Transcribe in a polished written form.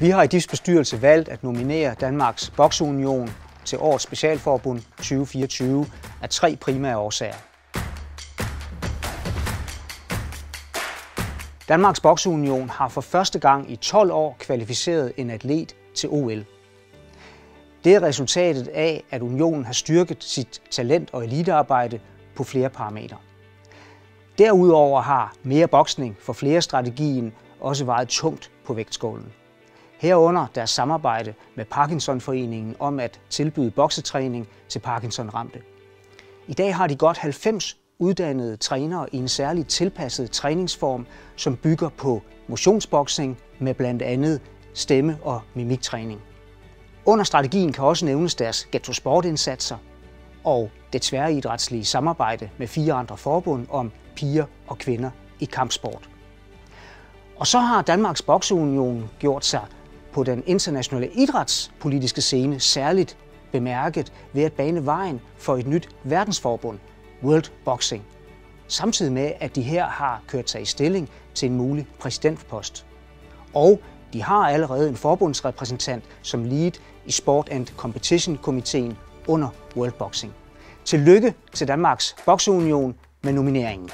Vi har i DIFs bestyrelse valgt at nominere Danmarks Bokseunion til årets specialforbund 2024 af 3 primære årsager. Danmarks Bokseunion har for første gang i 12 år kvalificeret en atlet til OL. Det er resultatet af, at unionen har styrket sit talent- og elitearbejde på flere parametre. Derudover har mere boksning for flere-strategien også vejet tungt på vægtskålen. Herunder deres samarbejde med Parkinsonforeningen om at tilbyde boksetræning til Parkinson-ramte. I dag har de godt 90 uddannede trænere i en særligt tilpasset træningsform, som bygger på motionsboksning med blandt andet stemme- og mimiktræning. Under strategien kan også nævnes deres Get2Sport-indsatser og det tværidrætslige samarbejde med 4 andre forbund om piger og kvinder i kampsport. Og så har Danmarks Bokseunion gjort sig på den internationale idrætspolitiske scene særligt bemærket ved at bane vejen for et nyt verdensforbund, World Boxing, samtidig med at de her har kørt sig i stilling til en mulig præsidentpost. Og de har allerede en forbundsrepræsentant som lead i Sport and Competition-komiteen under World Boxing. Tillykke til Danmarks Bokseunion med nomineringen.